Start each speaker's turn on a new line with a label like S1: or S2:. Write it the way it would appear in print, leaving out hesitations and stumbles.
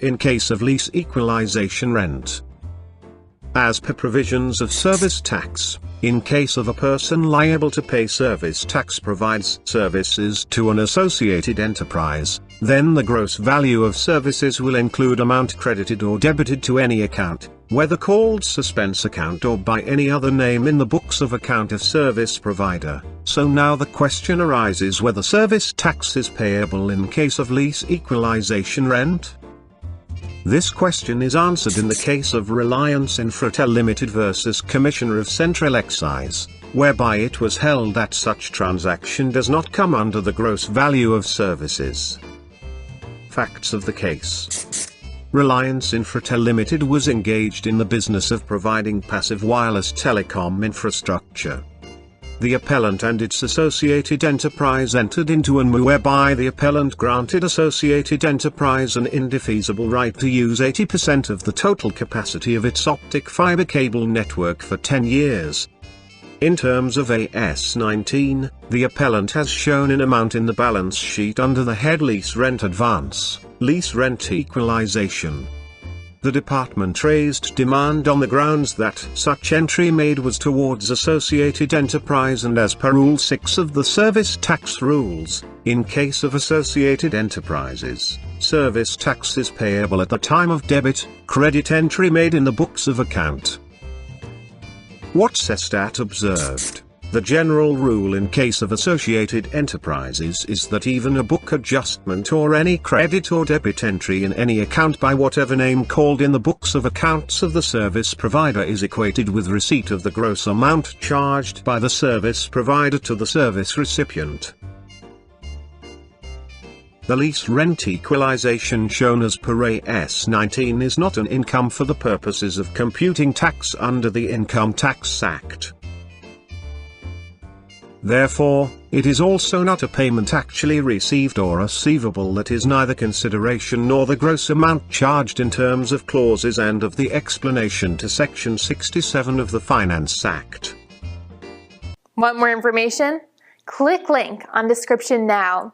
S1: in case of lease equalization rent. As per provisions of service tax, in case of a person liable to pay service tax provides services to an associated enterprise, then the gross value of services will include amount credited or debited to any account, whether called suspense account or by any other name in the books of account of service provider. So now the question arises whether service tax is payable in case of lease equalization rent. This question is answered in the case of Reliance Infratel Limited versus Commissioner of Central Excise, whereby it was held that such transaction does not come under the gross value of services. Facts of the case. Reliance Infratel Limited was engaged in the business of providing passive wireless telecom infrastructure. The appellant and its associated enterprise entered into an MOU whereby the appellant granted associated enterprise an indefeasible right to use 80% of the total capacity of its optic fiber cable network for 10 years. In terms of AS 19, the appellant has shown an amount in the balance sheet under the head lease rent advance, lease rent equalization. The department raised demand on the grounds that such entry made was towards associated enterprise, and as per Rule 6 of the Service Tax Rules, in case of associated enterprises, service tax is payable at the time of debit, credit entry made in the books of account. What Sestat observed. The general rule in case of associated enterprises is that even a book adjustment or any credit or debit entry in any account by whatever name called in the books of accounts of the service provider is equated with receipt of the gross amount charged by the service provider to the service recipient. The lease rent equalization shown as per AS 19 is not an income for the purposes of computing tax under the Income Tax Act. Therefore, it is also not a payment actually received or receivable that is neither consideration nor the gross amount charged in terms of clauses and of the explanation to Section 67 of the Finance Act.
S2: Want more information? Click link on description now.